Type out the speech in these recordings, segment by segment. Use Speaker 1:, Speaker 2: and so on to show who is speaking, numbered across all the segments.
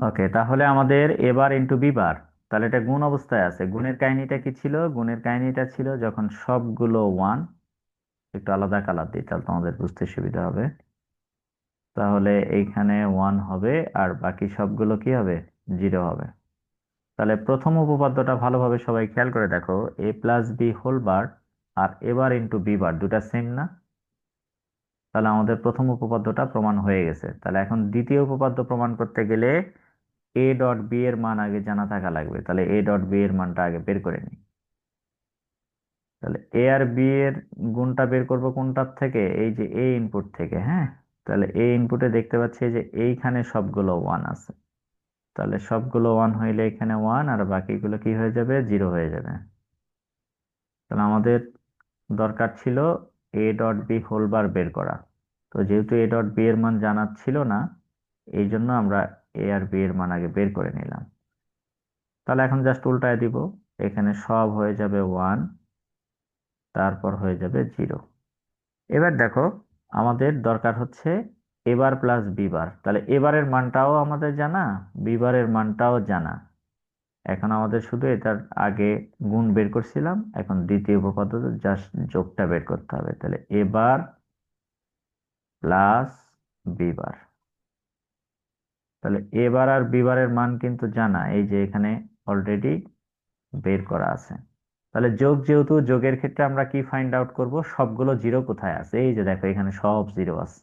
Speaker 1: ওকে, তাহলে আমাদের এবার ইন্টু বি বার। তাহলে এটা গুণ অবস্থায় আছে। গুণের কাহিনীটা কি ছিল? গুণের কাহিনীটা ছিল যখন সবগুলো ওয়ান, একটু আলাদা কালার দিই তাহলে তোমাদের বুঝতে সুবিধা হবে। তাহলে এইখানে ওয়ান হবে আর বাকি সবগুলো কি হবে? জিরো হবে। তাহলে প্রথম উপপাদ্যটা ভালোভাবে সবাই খেয়াল করে দেখো, এ প্লাস বি হোল বার আর এবার ইন্টু বি বার দুটা সেম না? তাহলে আমাদের প্রথম উপপাদ্যটা প্রমাণ হয়ে গেছে। তাহলে এখন দ্বিতীয় উপপাদ্য প্রমাণ করতে গেলে এ ডট বি এর মান আগে জানা থাকা লাগবে। তাহলে এ ডট বি এর মানটা আগে বের করে নিই। তাহলে এ আর বি এর গুণটা বের করব কোনটার থেকে? এই যে এ ইনপুট থেকে, হ্যাঁ। তাহলে এ ইনপুটে দেখতে পাচ্ছি যে এইখানে সবগুলো ওয়ান আছে। তাহলে সবগুলো ওয়ান হইলে এখানে ওয়ান আর বাকিগুলো কি হয়ে যাবে? জিরো হয়ে যাবে। তাহলে আমাদের দরকার ছিল A dot B whole bar বের করা। তো যেহেতু এ ডট বি এর মান জানা ছিল না, এই জন্য আমরা এ আর বি এর মান আগে বের করে নিলাম। তাহলে এখন জাস্ট উল্টায় দিব। এখানে সব হয়ে যাবে ওয়ান, তারপর হয়ে যাবে জিরো। এবার দেখো, আমাদের দরকার হচ্ছে এবার প্লাস বি বার। তাহলে এবারের মানটাও আমাদের জানা, বি বারের মানটাও জানা। এখন আমাদের শুধু এটার আগে গুণ বের করছিলাম, এখন দ্বিতীয় উপপাদ্য জাস্ট যোগটা বের করতে হবে। তাহলে এবার প্লাস বি বার। তাহলে এবার আর বি বারের মান কিন্তু জানা, এই যে এখানে অলরেডি বের করা আছে। তাহলে যোগ, যেহেতু যোগের ক্ষেত্রে আমরা কি ফাইন্ড আউট করব? সবগুলো জিরো কোথায় আছে? এই যে দেখো এখানে সব জিরো আছে।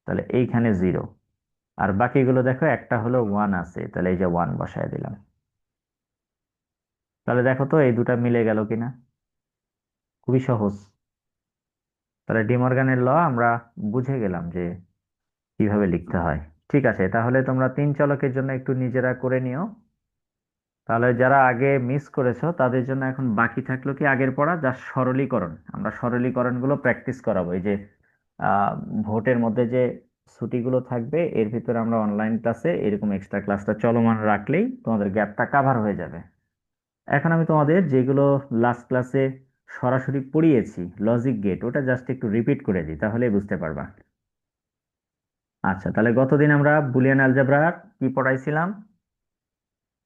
Speaker 1: তাহলে এইখানে জিরো। আর বাকিগুলো দেখো একটা হলো ওয়ান আছে, তাহলে এই যে ওয়ান বসায় দিলাম। তাহলে দেখো তো এই দুটা মিলে গেল কিনা? খুবই সহজ। তাহলে ডিমর্গানের ল আমরা বুঝে গেলাম যে কিভাবে লিখতে হয়। ঠিক আছে, তাহলে তোমরা তিন চলকের জন্য একটু নিজেরা করে নিও। তাহলে যারা আগে মিস করেছো তাদের জন্য এখন বাকি থাকলো কি আগের পড়া, যা সরলীকরণ। আমরা সরলীকরণগুলো প্র্যাকটিস করাবো। এই যে আহ, ভোটের মধ্যে যে ছুটিগুলো থাকবে এর ভিতরে আমরা অনলাইন ক্লাসে এরকম এক্সট্রা ক্লাসটা চলমান রাখলেই তোমাদের গ্যাপটা কাভার হয়ে যাবে। এখন আমি তোমাদের যেগুলো লাস্ট ক্লাসে সরাসরি পড়িয়েছি, লজিক গেট, ওটা জাস্ট একটু রিপিট করে দিই তাহলেই বুঝতে পারবা। আচ্ছা, তাহলে গতদিন আমরা বুলিয়ান অ্যালজেব্রা কি পড়াইছিলাম?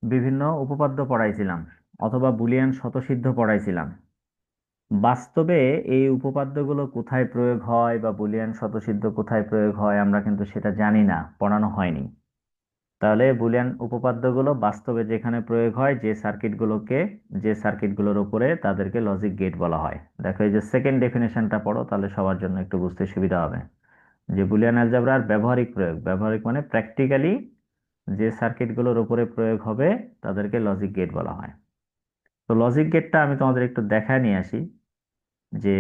Speaker 1: বিভিন্ন উপপাদ্য পড়াইছিলাম, অথবা বুলিয়ান স্বতঃসিদ্ধ পড়াইছিলাম। বাস্তবে এই উপপাদ্যগুলো কোথায় প্রয়োগ হয় বা বুলিয়ান স্বতঃসিদ্ধ কোথায় প্রয়োগ হয় আমরা কিন্তু সেটা জানি না, পড়ানো হয়নি। তাহলে বুলিয়ান উপপাদ্যগুলো বাস্তবে যেখানে প্রয়োগ হয়, যে সার্কিটগুলোর উপরে, তাদেরকে লজিক গেট বলা হয়। দেখো এই যে সেকেন্ড ডেফিনেশনটা পড়ো, তাহলে সবার জন্য একটু বুঝতে সুবিধা হবে। যে বুলিয়ান অ্যালজেব্রার ব্যবহারিক প্রয়োগ, ব্যবহারিক মানে প্র্যাকটিক্যালি যে সার্কিটগুলোর উপরে প্রয়োগ হবে তাদেরকে লজিক গেট বলা হয়। তো লজিক গেটটা আমি তোমাদের একটু দেখায় নিয়ে আসি যে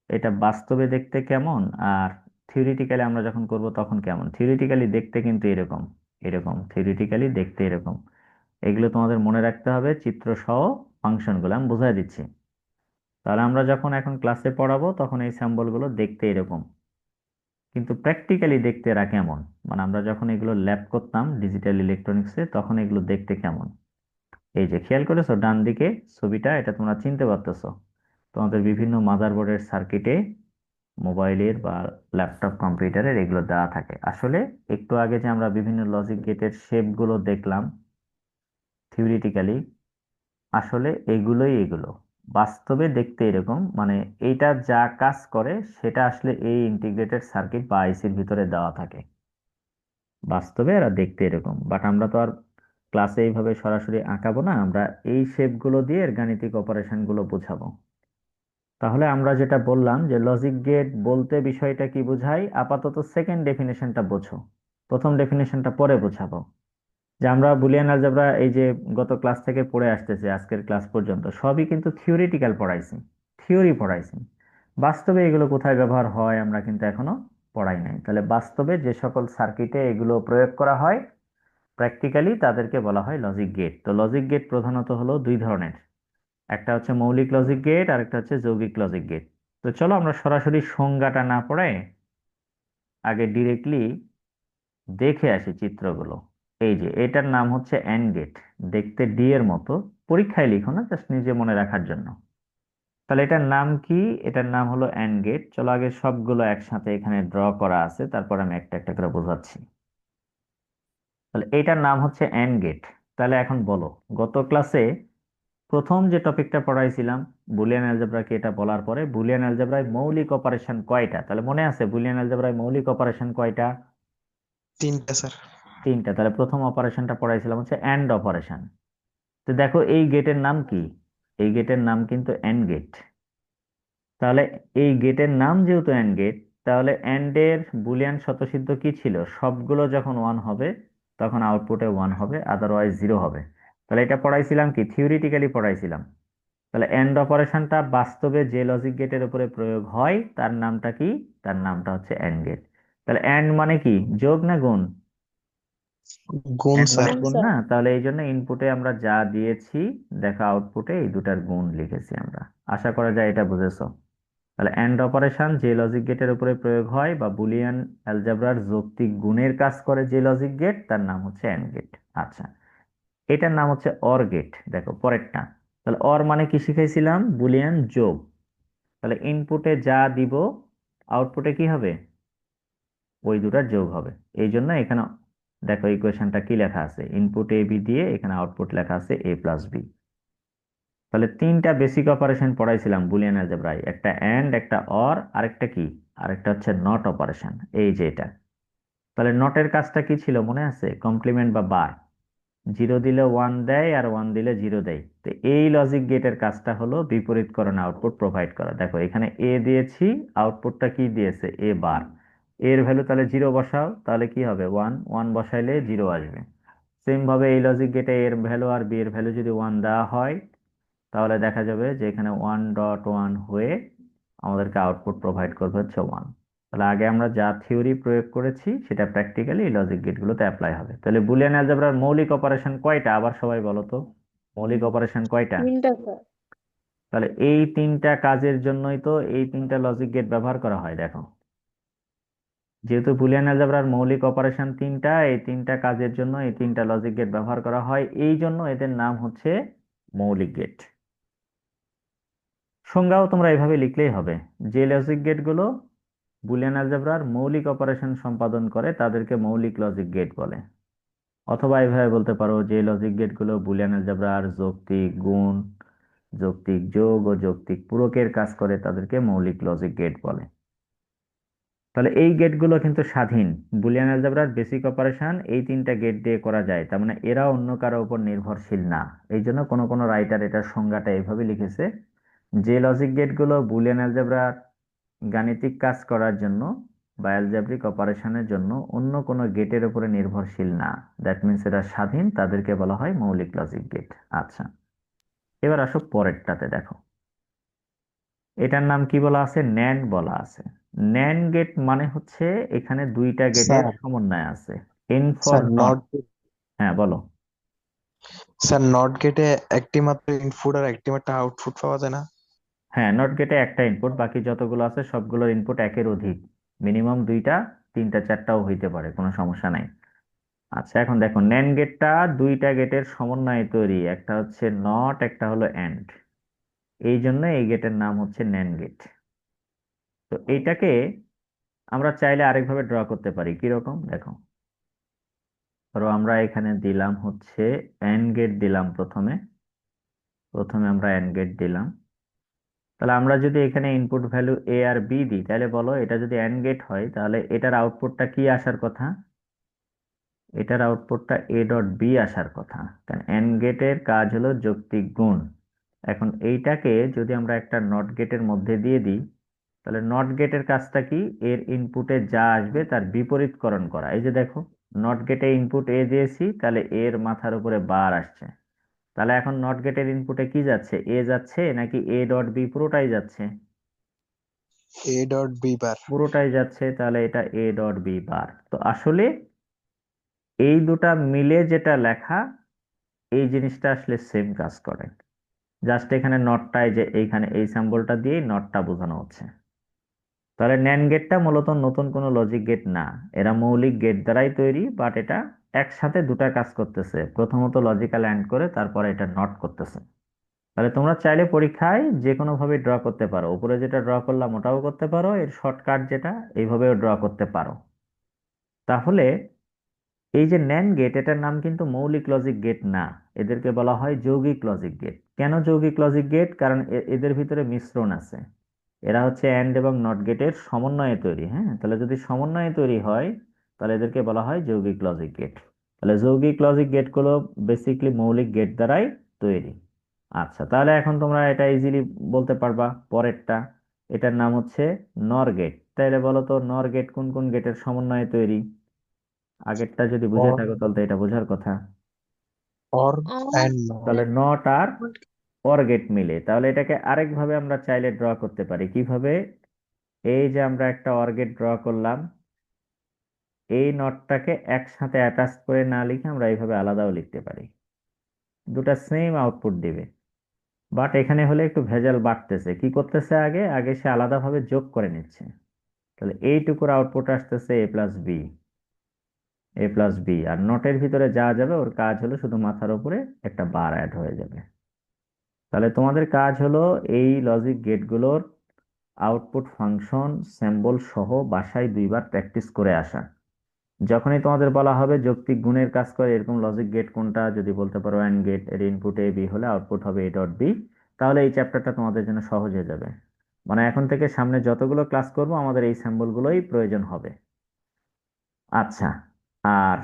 Speaker 1: এটা বাস্তবে দেখতে কেমন আর থিওরিটিক্যালি আমরা যখন করব তখন কেমন। থিওরিটিক্যালি দেখতে কিন্তু এরকম, এরকম থিওরিটিক্যালি দেখতে এরকম। এগুলো তোমাদের মনে রাখতে হবে, চিত্র সহ ফাংশনগুলো আমি বুঝাই দিচ্ছি। তাহলে আমরা যখন এখন ক্লাসে পড়াবো তখন এই স্যাম্বলগুলো দেখতে এরকম, কিন্তু প্র্যাকটিক্যালি দেখতে এরা কেমন, মানে আমরা যখন এগুলো ল্যাব করতাম ডিজিটাল ইলেকট্রনিক্সে তখন এগুলো দেখতে কেমন। এই যে খেয়াল করেছো ডান দিকে ছবিটা, এটা তোমরা চিনতে পারতেছো? তোমাদের বিভিন্ন মাদারবোর্ডের সার্কিটে, মোবাইলের বা ল্যাপটপ কম্পিউটারের এগুলো দেওয়া থাকে। আসলে একটু আগে যে আমরা বিভিন্ন লজিক গেটের শেপগুলো দেখলাম থিওরিটিক্যালি, আসলে এগুলোই এগুলো বাস্তবে দেখতে এরকম। মানে এইটা যা কাজ করে সেটা আসলে এই ইন্টিগ্রেটেড সার্কিট বা আইসির ভিতরে দেওয়া থাকে। বাস্তবে এরা দেখতে এরকম, বাট আমরা তো আর ক্লাসে এইভাবে সরাসরি আঁকাবো না, আমরা এই শেপগুলো দিয়ে এর গাণিতিক অপারেশনগুলো বোঝাবো। তাহলে আমরা যেটা বললাম যে লজিক গেট বলতে বিষয়টা কি বোঝায়, আপাতত সেকেন্ড ডেফিনেশনটা বোঝো, প্রথম ডেফিনেশনটা পরে বোঝাবো। যে আমরা বুলিয়ান অ্যালজেব্রা এই যে গত ক্লাস থেকে পড়ে আসতেছি আজকের ক্লাস পর্যন্ত সবই কিন্তু থিওরিটিক্যাল পড়াইছি, থিওরি পড়াইছি। বাস্তবে এগুলো কোথায় ব্যবহার হয় আমরা কিন্তু এখনো পড়াই নাই। তাহলে বাস্তবে যে সকল সার্কিটে এগুলো প্রয়োগ করা হয় প্র্যাকটিক্যালি তাদেরকে বলা হয় লজিক গেট। তো লজিক গেট প্রধানত হলো দুই ধরনের, একটা হচ্ছে মৌলিক লজিক গেট আর একটা হচ্ছে যৌগিক লজিক গেট। তো চলো আমরা সরাসরি সংজ্ঞাটা না পড়ে আগে ডিরেক্টলি দেখে আসি চিত্রগুলো। এই যে এটার নাম হচ্ছে অ্যান্ড গেট, দেখতে ডি এর মতো। পরীক্ষায় লিখো না, জাস্ট নিজে মনে রাখার জন্য। তাহলে এটার নাম কি? এটার নাম হলো অ্যান্ড গেট। চলো আগে সবগুলো একসাথে এখানে ড্র করা আছে, তারপর আমি একটা একটা করে বোঝাচ্ছি। তাহলে এইটার নাম হচ্ছে অ্যান্ড গেট। তাহলে এখন বলো, গত ক্লাসে প্রথম যে টপিকটা পড়াইছিলাম বুলিয়ান অ্যালজেব্রাকে, এটা বলার পরে বুলিয়ান অ্যালজেব্রায় মৌলিক অপারেশন কয়টা, তাহলে মনে আছে বুলিয়ান অ্যালজেব্রায় মৌলিক অপারেশন কয়টা?
Speaker 2: তিনটা স্যার।
Speaker 1: তিনটা। তাহলে প্রথম অপারেশনটা পড়াইছিলাম হচ্ছে অ্যান্ড অপারেশন। তো দেখো এই গেটের নাম কি? এই গেটের নাম কিন্তু অ্যান্ড গেট। তাহলে এই গেটের নাম যেহেতু অ্যান্ড গেট, তাহলে অ্যান্ড এর বুলিয়ান স্বতঃসিদ্ধ কি ছিল? সবগুলো যখন ওয়ান হবে তখন আউটপুটে ওয়ান হবে, আদারওয়াইজ জিরো হবে। তাহলে এটা পড়াইছিলাম কি, থিওরিটিক্যালি পড়াইছিলাম। তাহলে এন্ড অপারেশনটা বাস্তবে যে লজিক গেটের উপরে প্রয়োগ হয় তার নামটা কি? তার নামটা হচ্ছে এন্ড গেট। তাহলে এন্ড মানে কি, যোগ না গুণ?
Speaker 2: গুণ
Speaker 1: এন্ড মানে
Speaker 2: স্যার।
Speaker 3: কোন
Speaker 1: গুণ
Speaker 3: স্যার?
Speaker 1: না? তাহলে এই জন্য ইনপুটে আমরা যা দিয়েছি, দেখো আউটপুটে এই দুটার গুণ লিখেছি আমরা। আশা করা যায় এটা বুঝেছো। তাহলে এন্ড অপারেশন যে লজিক গেটের উপরে প্রয়োগ হয় বা বুলিয়ান অ্যালজেব্রার যৌক্তিক গুণের কাজ করে যে লজিক গেট, তার নাম হচ্ছে এন্ড গেট। আচ্ছা, এটার নাম হচ্ছে অর গেট। দেখো পরেরটা। তাহলে অর মানে কি শিখাইছিলাম? বুলিয়ান যোগ। তাহলে ইনপুটে যা দিব আউটপুটে কি হবে? ওই দুটার যোগ হবে। এই জন্য এখানে দেখো ইকুয়েশনটা কি লেখা আছে, ইনপুট এ বি দিয়ে এখানে আউটপুট লেখা আছে এ প্লাস বি। তাহলে তিনটা বেসিক অপারেশন পড়াইছিলাম বুলিয়ান অ্যালজেব্রায়, একটা এন্ড, একটা অর, আরেকটা কি, আরেকটা হচ্ছে নট অপারেশন, এই যে এটা। তাহলে নটের কাজটা কি ছিল মনে আছে? কমপ্লিমেন্ট বা বার। জিরো দিলে ওয়ান দেয় আর ওয়ান দিলে জিরো দেয়। তো এই লজিক গেটের কাজটা হলো বিপরীতকরণ আউটপুট প্রোভাইড করা। দেখো এখানে এ দিয়েছি, আউটপুটটা কি দিয়েছে? এ বার। এর ভ্যালু তাহলে জিরো বসাও, তাহলে কি হবে? ওয়ান। ওয়ান বসাইলে জিরো আসবে। সেম ভাবে এই লজিক গেটে এর ভ্যালু আর বি এর ভ্যালু যদি ওয়ান দেওয়া হয়, তাহলে দেখা যাবে যে এখানে ওয়ান ডট ওয়ান হয়ে আমাদেরকে আউটপুট প্রোভাইড করবে হচ্ছে ওয়ান। তাহলে আগে আমরা যা থিওরি প্রয়োগ করেছি সেটা প্র্যাকটিক্যালি এই লজিক গেটগুলোতে অ্যাপ্লাই হবে। তাহলে বুলিয়ান অ্যালজেব্রার মৌলিক অপারেশন কয়টা আবার সবাই বলো তো? মৌলিক অপারেশন কয়টা?
Speaker 3: তিনটা স্যার।
Speaker 1: তাহলে এই তিনটা কাজের জন্যই তো এই তিনটা লজিক গেট ব্যবহার করা হয়। দেখো, যেহেতু বুলিয়ান অ্যালজেব্রার মৌলিক অপারেশন তিনটা, এই তিনটা কাজের জন্য এই তিনটা লজিক গেট ব্যবহার করা হয়, এই জন্য এদের নাম হচ্ছে মৌলিক গেট। সংজ্ঞাও তোমরা এভাবে লিখলেই হবে, যে লজিক গেটগুলো বুলিয়ান অ্যালজেব্রার মৌলিক অপারেশন সম্পাদন করে তাদেরকে মৌলিক লজিক গেট বলে। অথবা এভাবে বলতে পারো, যে লজিক গেটগুলো বুলিয়ান অ্যালজেব্রার যৌক্তিক গুণ, যৌক্তিক যোগ ও যৌক্তিক পূরকের কাজ করে তাদেরকে মৌলিক লজিক গেট বলে। তাহলে এই গেটগুলো কিন্তু স্বাধীন। বুলিয়ান অ্যালজেব্রার বেসিক অপারেশন এই তিনটা গেট দিয়ে করা যায়, তার মানে এরা অন্য কারো উপর নির্ভরশীল না। এই জন্য কোনো কোনো রাইটার এটার সংজ্ঞাটা এইভাবে লিখেছে, যে লজিক গেটগুলো বুলিয়ান অ্যালজেব্রার গাণিতিক কাজ করার জন্য বা অ্যালজেব্রিক অপারেশনের জন্য অন্য কোনো গেটের উপরে নির্ভরশীল না, দ্যাট মিন্স এরা স্বাধীন, তাদেরকে বলা হয় মৌলিক লজিক গেট। আচ্ছা, এবার আসো পরেরটাতে। দেখো এটার নাম কি বলা আছে? ন্যান্ড বলা আছে। ন্যান্ড গেট মানে হচ্ছে এখানে দুইটা গেটের
Speaker 2: স্যার,
Speaker 1: সমন্বয় আছে। N for
Speaker 2: sir
Speaker 1: not.
Speaker 2: Not,
Speaker 1: হ্যাঁ বলো।
Speaker 2: স্যার নট গেটে একটি মাত্র ইনপুট আর একটি মাত্র আউটপুট পাওয়া যায় না?
Speaker 1: হ্যাঁ, নট গেটে একটা ইনপুট, বাকি যতগুলো আছে সবগুলোর ইনপুট একের অধিক। মিনিমাম দুইটা, তিনটা, চারটাও হইতে পারে, কোনো সমস্যা নাই। আচ্ছা, এখন দেখো ন্যান্ড গেটটা দুইটা গেটের সমন্বয়ে তৈরি, একটা হচ্ছে নট, একটা হলো এন্ড। এই জন্য এই গেটের নাম হচ্ছে ন্যান্ড গেট। তো এইটাকে আমরা চাইলে আরেকভাবে ড্র করতে পারি। কিরকম দেখো, ধরো আমরা এখানে দিলাম হচ্ছে এন্ড গেট দিলাম প্রথমে। প্রথমে আমরা এন্ড গেট দিলাম। তাহলে আমরা যদি এখানে ইনপুট ভ্যালু এ আর বি দিই, তাহলে বলো এটা যদি এন্ড গেট হয় তাহলে এটার আউটপুটটা কি আসার কথা? এটার আউটপুটটা এ ডট বি আসার কথা। কারণ এন্ড গেটের কাজ হলো যৌক্তিক গুণ। এখন এইটাকে যদি আমরা একটা নট গেটের মধ্যে দিয়ে দিই, তাহলে নট গেটের কাজটা কি? এর ইনপুটে যা আসবে তার বিপরীতকরণ করা। এই যে দেখো, নট গেটে ইনপুট এ দিয়েছি, তাহলে এর মাথার উপরে বার আসছে। তাহলে এখন নট গেটের ইনপুটে কি যাচ্ছে? এ যাচ্ছে নাকি এ ডট বি পুরোটাই যাচ্ছে?
Speaker 2: A dot B bar.
Speaker 1: পুরোটাই যাচ্ছে, তাহলে এটা এ ডট বি বার। তো আসলে এই দুটা মিলে যেটা লেখা, এই জিনিসটা আসলে সেম কাজ করে। জাস্ট এখানে নটটায় যে এইখানে এই সিম্বলটা দিয়ে নটটা বোঝানো হচ্ছে। তাহলে ন্যান্ড গেটটা মূলত নতুন কোনো লজিক গেট না, এরা মৌলিক গেট দ্বারাই তৈরি, বাট এটা একসাথে দুটা কাজ করতেছে। প্রথমত লজিক্যাল অ্যান্ড করে তারপরে এটা নট করতেছে। তাহলে তোমরা চাইলে পরীক্ষায় যে কোনো ভাবে ড্র করতে পারো, উপরে যেটা ড্র করলাম ওটাও করতে পারো, এর শর্টকাট যেটা এইভাবেও ড্র করতে পারো। তাহলে এই যে ন্যান্ড গেট, এটার নাম কিন্তু মৌলিক লজিক গেট না, এদেরকে বলা হয় যৌগিক লজিক গেট। কেন যৌগিক লজিক গেট? কারণ এদের ভিতরে মিশ্রণ আছে। এরা হচ্ছে অ্যান্ড এবং নট গেটের সমন্বয়ে তৈরি। হ্যাঁ, তাহলে যদি সমন্বয়ে তৈরি হয় তাহলে এদেরকে বলা হয় যৌগিক লজিক গেট। তাহলে যৌগিক লজিক গেটগুলো বেসিকলি মৌলিক গেট দ্বারাই তৈরি। আচ্ছা, তাহলে এখন তোমরা এটা ইজিলি বলতে পারবা পরেরটা। এটার নাম হচ্ছে নর গেট। তাহলে বলো তো নর গেট কোন কোন গেটের সমন্বয়ে তৈরি? আগেরটা যদি বুঝে
Speaker 2: or
Speaker 1: থাকো তাহলে তো এটা বোঝার কথা।
Speaker 2: or
Speaker 3: और
Speaker 2: and not।
Speaker 1: তাহলে নট আর অর গেট মিলে, তাহলে এটাকে আরেকভাবে আমরা চাইলে ড্র করতে পারি। কিভাবে? এই যে আমরা একটা অর গেট ড্র করলাম, এই নটটাকে একসাথে অ্যাটাচ করে না লিখে আমরা এইভাবে আলাদাও লিখতে পারি। দুটা সেম আউটপুট দিবে, বাট এখানে হলে একটু ভেজাল বাড়তেছে। কি করতেছে? আগে আগে সে আলাদাভাবে যোগ করে নিচ্ছে। তাহলে এইটুকুর আউটপুট আসতেছে এ প্লাস বি। এ প্লাস বি, আর নটের ভিতরে যা যাবে ওর কাজ হলো শুধু মাথার উপরে একটা বার অ্যাড হয়ে যাবে। তাহলে তোমাদের কাজ হলো এই লজিক গেটগুলোর আউটপুট ফাংশন সিম্বল সহ বাসায় 2বার প্র্যাকটিস করে আসা। যখনই তোমাদের বলা হবে যৌক্তিক গুণের কাজ করে এরকম লজিক গেট কোনটা, যদি বলতে পারো অ্যান্ড গেট, এর ইনপুট এ বি হলে আউটপুট হবে এ ডট বি, তাহলে এই চ্যাপ্টারটা তোমাদের জন্য সহজ হয়ে যাবে। মানে এখন থেকে সামনে যতগুলো ক্লাস করব আমাদের এই সিম্বলগুলোই প্রয়োজন হবে। আচ্ছা, আর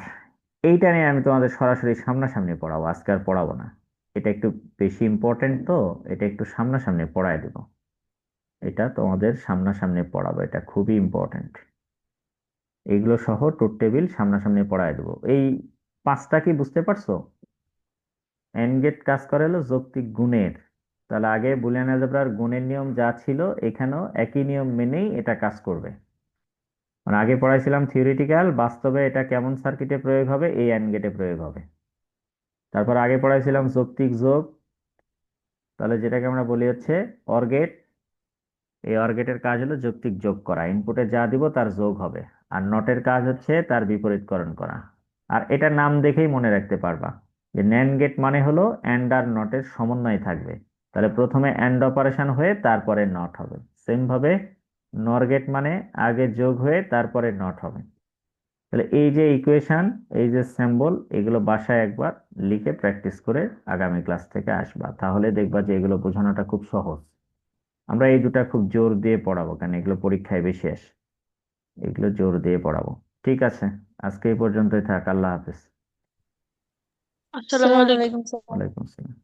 Speaker 1: এইটা নিয়ে আমি তোমাদের সরাসরি সামনাসামনি পড়াবো, আজকে আর পড়াবো না। এটা একটু বেশি ইম্পর্টেন্ট, তো এটা একটু সামনাসামনি পড়ায় দেবো। এটা তোমাদের সামনাসামনি পড়াবো, এটা খুবই ইম্পর্টেন্ট। এইগুলো সহ ট্রুথ টেবিল সামনাসামনি পড়ায় দেবো। এই 5টা কি বুঝতে পারছো? এন্ড গেট কাজ করে হলো যৌক্তিক গুণের। তাহলে আগে বুলিয়ান অ্যালজেব্রার গুণের নিয়ম যা ছিল এখানেও একই নিয়ম মেনেই এটা কাজ করবে। মানে আগে পড়াইছিলাম থিওরিটিক্যাল, বাস্তবে এটা কেমন সার্কিটে প্রয়োগ হবে? এই অ্যান্ড গেটে প্রয়োগ হবে। তারপর আগে পড়াইছিলাম যৌক্তিক যোগ, তাহলে যেটাকে আমরা বলি হচ্ছে অর গেট। এই অর গেটের কাজ হলো যৌক্তিক যোগ করা, ইনপুটে যা দিব তার যোগ হবে। আর নটের কাজ হচ্ছে তার বিপরীতকরণ করা। আর এটার নাম দেখেই মনে রাখতে পারবা যে ন্যান্ড গেট মানে হলো অ্যান্ড আর নটের সমন্বয় থাকবে। তাহলে প্রথমে অ্যান্ড অপারেশন হয়ে তারপরে নট হবে। সেম ভাবে নর গেট মানে আগে যোগ হয়ে তারপরে নট হবে। তাহলে এই যে ইকুয়েশন, এই যে সিম্বল, এগুলো বাসায় একবার লিখে প্র্যাকটিস করে আগামী ক্লাস থেকে আসবা, তাহলে দেখবা যে এগুলো বোঝানোটা খুব সহজ। আমরা এই দুটা খুব জোর দিয়ে পড়াবো, কারণ এগুলো পরীক্ষায় বেশি আসে। এগুলো জোর দিয়ে পড়াবো। ঠিক আছে, আজকে এই পর্যন্তই থাক। আল্লাহ হাফেজ।
Speaker 3: अस्सलाम वालेकुम।
Speaker 1: ওয়ালাইকুম আসসালাম।